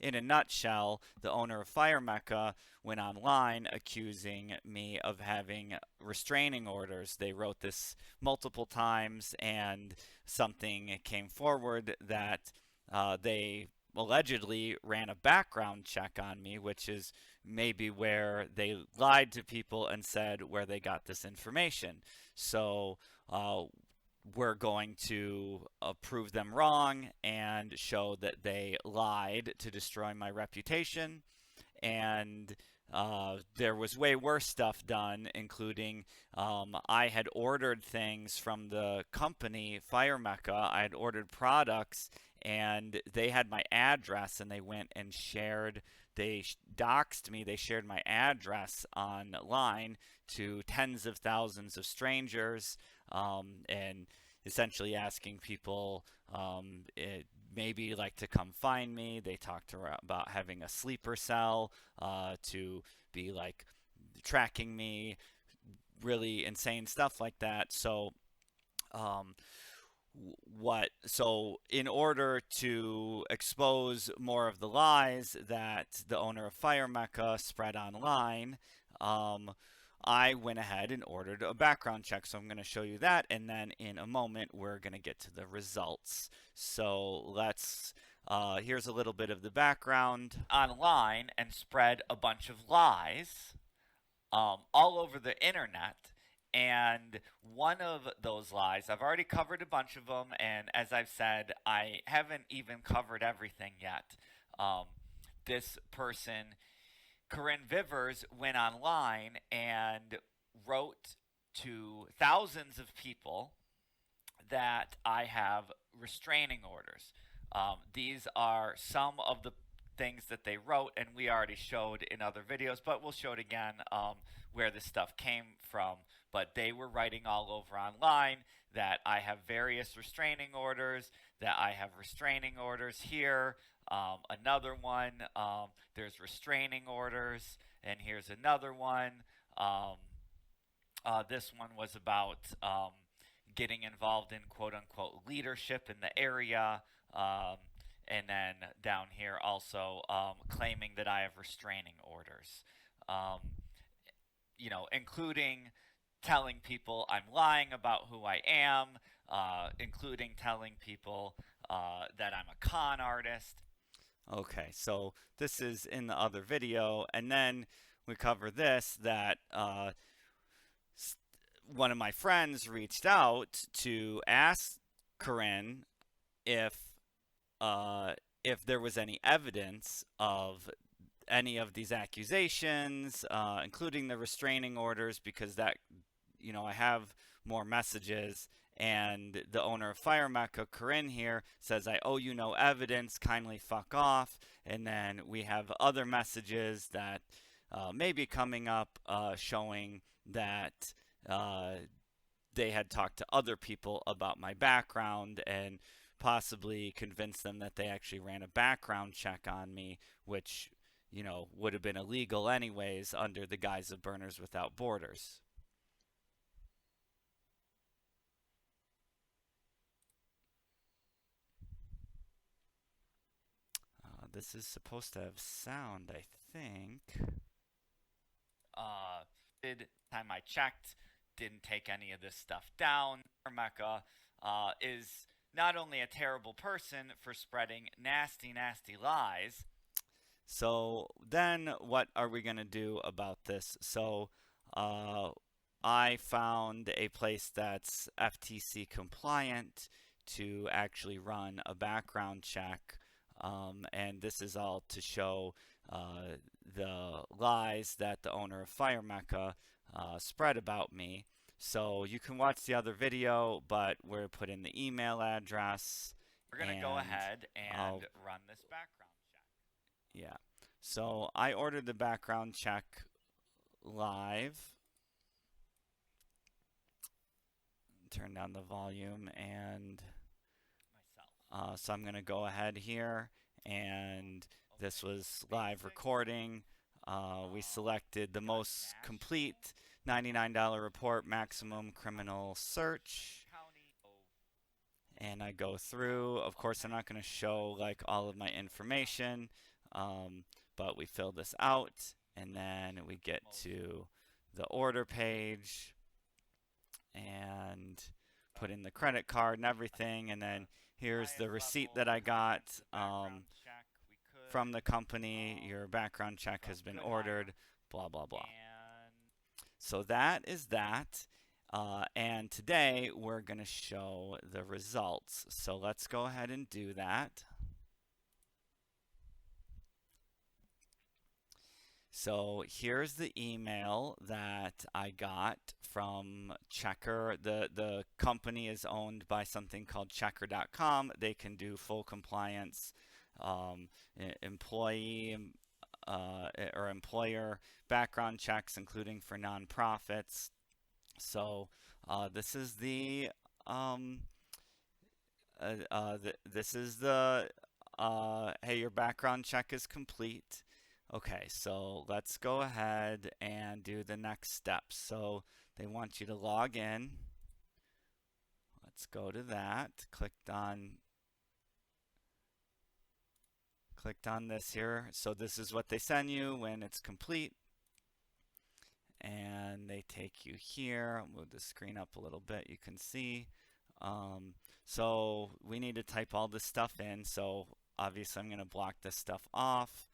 in a nutshell, the owner of Fire Mecca went online accusing me of having restraining orders. They wrote this multiple times, and something came forward that they allegedly ran a background check on me, which is maybe where they lied to people and said where they got this information. So we're going to prove them wrong and show that they lied to destroy my reputation. And there was way worse stuff done, including I had ordered things from the company Fire Mecca. I had ordered products, and they had my address, and they went and shared. They doxed me. They shared my address online to tens of thousands of strangers, and essentially asking people maybe like to come find me. They talked about having a sleeper cell to be like tracking me, really insane stuff like that. So um, in order to expose more of the lies that the owner of Fire Mecca spread online, I went ahead and ordered a background check. So I'm going to show you that, and then in a moment we're going to get to the results. So here's a little bit of the background. Online and spread a bunch of lies all over the internet. And one of those lies, I've already covered a bunch of them, and as I've said, I haven't even covered everything yet. This person, Corinne Vivers, went online and wrote to thousands of people that I have restraining orders. These are some of the things that they wrote, and we already showed in other videos, but we'll show it again where this stuff came from. But they were writing all over online that I have various restraining orders, that I have restraining orders here. Another one, there's restraining orders, and here's another one. This one was about getting involved in quote unquote leadership in the area. And then down here also claiming that I have restraining orders, including telling people I'm lying about who I am, including telling people that I'm a con artist. Okay, so this is in the other video, and then we cover this that one of my friends reached out to ask Corinne if if there was any evidence of any of these accusations, including the restraining orders, because I have more messages. And the owner of Fire Mecca, Corinne here, says, I owe you no evidence, kindly fuck off. And then we have other messages that may be coming up showing that they had talked to other people about my background and possibly convinced them that they actually ran a background check on me, which, would have been illegal anyways under the guise of Burners Without Borders. This is supposed to have sound, I think. Did time I checked, didn't take any of this stuff down. Mecca is not only a terrible person for spreading nasty, nasty lies. So then what are we going to do about this? So I found a place that's FTC compliant to actually run a background check. And this is all to show the lies that the owner of Fire Mecca spread about me. So you can watch the other video, but we're put in the email address. We're going to go ahead and run this background check. Yeah. So I ordered the background check live. Turn down the volume and so I'm going to go ahead here, and this was live recording. We selected the most complete $99 report, maximum criminal search. And I go through. Of course, I'm not going to show like all of my information. but we fill this out, and then we get to the order page and put in the credit card and everything, and then here's the receipt that I got from the company. Your background check has been ordered, blah, blah, blah. So that is that. And today we're going to show the results. So let's go ahead and do that. So here's the email that I got from Checker. The company is owned by something called Checker.com. They can do full compliance employee or employer background checks, including for nonprofits. So this is the hey, your background check is complete. Okay, so let's go ahead and do the next steps. So they want you to log in. Let's go to that. Clicked on this here. So this is what they send you when it's complete. And they take you here. I'll move the screen up a little bit. You can see. So we need to type all this stuff in. So obviously I'm going to block this stuff off.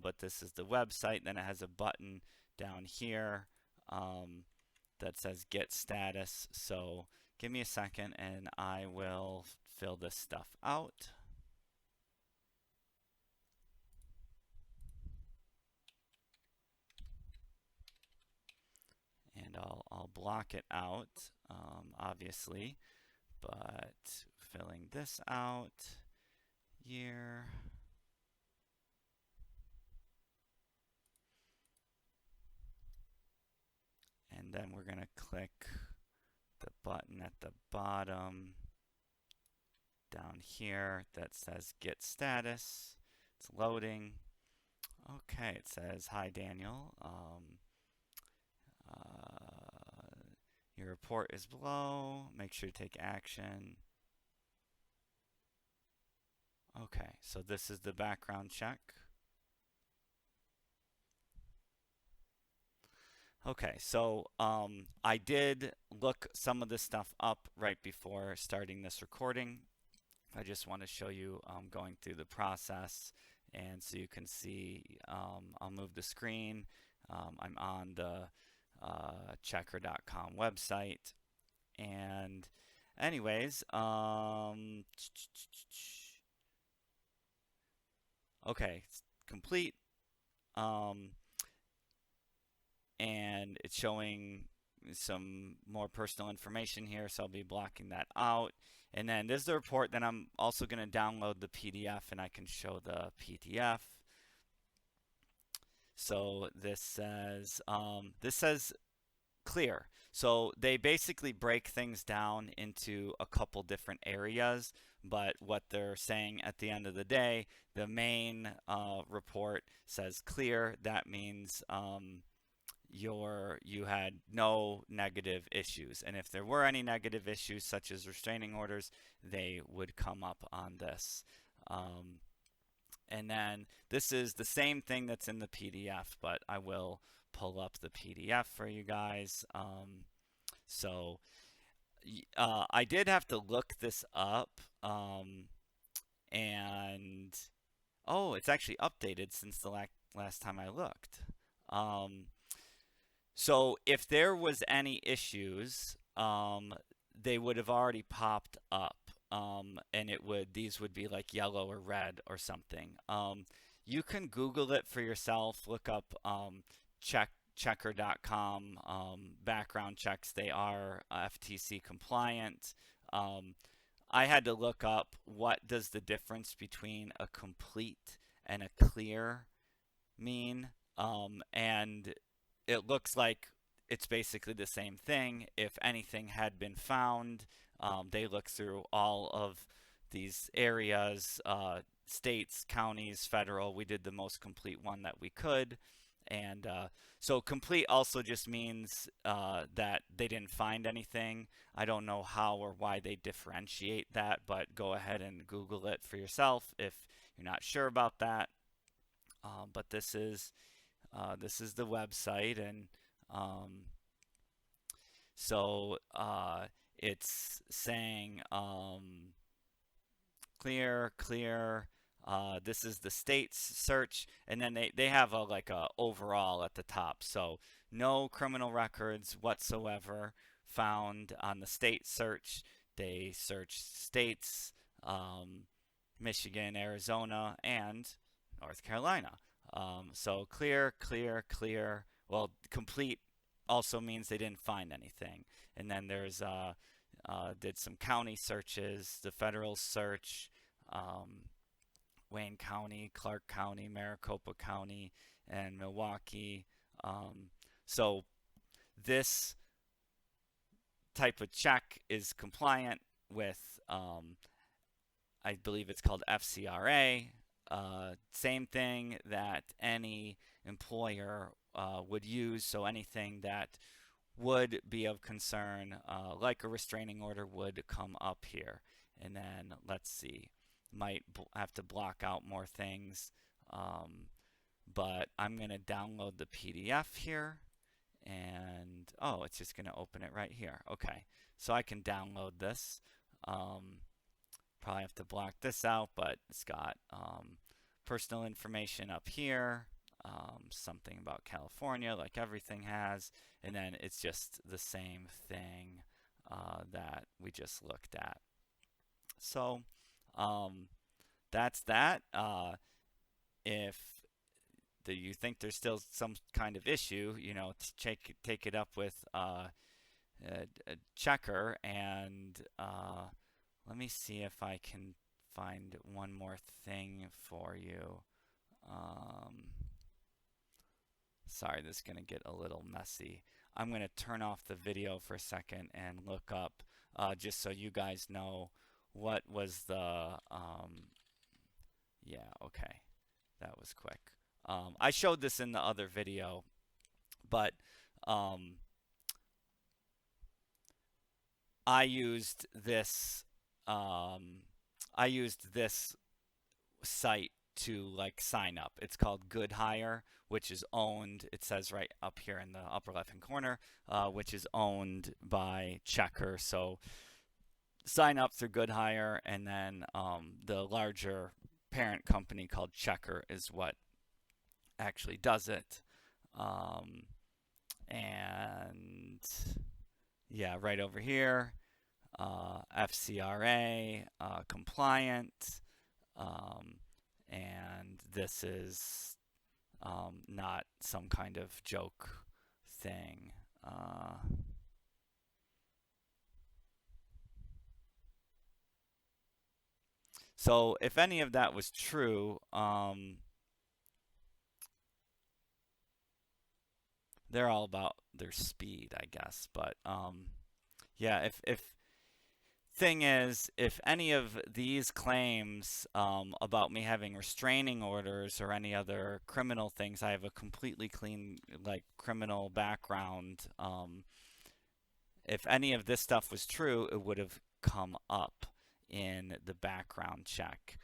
But this is the website. Then it has a button down here that says Get Status. So give me a second and I will fill this stuff out. And I'll block it out, obviously. But filling this out, year. And then we're going to click the button at the bottom down here that says Get Status. It's loading. Okay, it says, Hi Daniel. Your report is below. Make sure to take action. Okay, so this is the background check. Okay, so I did look some of this stuff up right before starting this recording. I just want to show you going through the process, and so you can see. I'll move the screen. I'm on the Checker.com website, and anyways, okay, it's complete. And it's showing some more personal information here, so I'll be blocking that out. And then there's the report. Then I'm also going to download the PDF, and I can show the PDF. So this says clear. So they basically break things down into a couple different areas, but what they're saying at the end of the day, the main report says clear. That means you had no negative issues, and if there were any negative issues such as restraining orders, they would come up on this. And then this is the same thing that's in the PDF, but I will pull up the PDF for you guys. So I did have to look this up, and oh, it's actually updated since the last time I looked. So if there was any issues, they would have already popped up, and these would be like yellow or red or something. You can Google it for yourself. Look up Checker.com background checks. They are FTC compliant. I had to look up what does the difference between a complete and a clear mean, and it looks like it's basically the same thing. If anything had been found, they look through all of these areas, states, counties, federal. We did the most complete one that we could. And so complete also just means that they didn't find anything. I don't know how or why they differentiate that, but go ahead and Google it for yourself if you're not sure about that. But this is the website, and um, so it's saying clear, clear. This is the state's search, and then they have a like a overall at the top. So no criminal records whatsoever found on the state search. They search states, Michigan, Arizona, and North Carolina. So clear, clear, clear. Well, complete also means they didn't find anything. And then there's did some county searches, the federal search, um, Wayne County, Clark County, Maricopa County, and Milwaukee. Um, so this type of check is compliant with, I believe it's called FCRA. Same thing that any employer would use. So anything that would be of concern, like a restraining order, would come up here. And then let's see, might have to block out more things, but I'm going to download the PDF here, and oh, it's just going to open it right here. Okay, so I can download this. Probably have to block this out, but it's got personal information up here, something about California, like everything has, and then it's just the same thing that we just looked at. So that's that. If you think there's still some kind of issue, you know, take it up with a checker, and let me see if I can find one more thing for you. Sorry, this is going to get a little messy. I'm going to turn off the video for a second and look up, just so you guys know what was the, yeah, okay, that was quick. I showed this in the other video, but I used this site to like sign up. It's called Good Hire, which is owned, it says right up here in the upper left hand corner, which is owned by Checker. So sign up through Good Hire, and then the larger parent company called Checker is what actually does it. And yeah, right over here, FCRA compliant, and this is not some kind of joke thing. So if any of that was true, they're all about their speed, I guess. But yeah, if thing is, if any of these claims about me having restraining orders or any other criminal things, I have a completely clean like criminal background. If any of this stuff was true, it would have come up in the background check.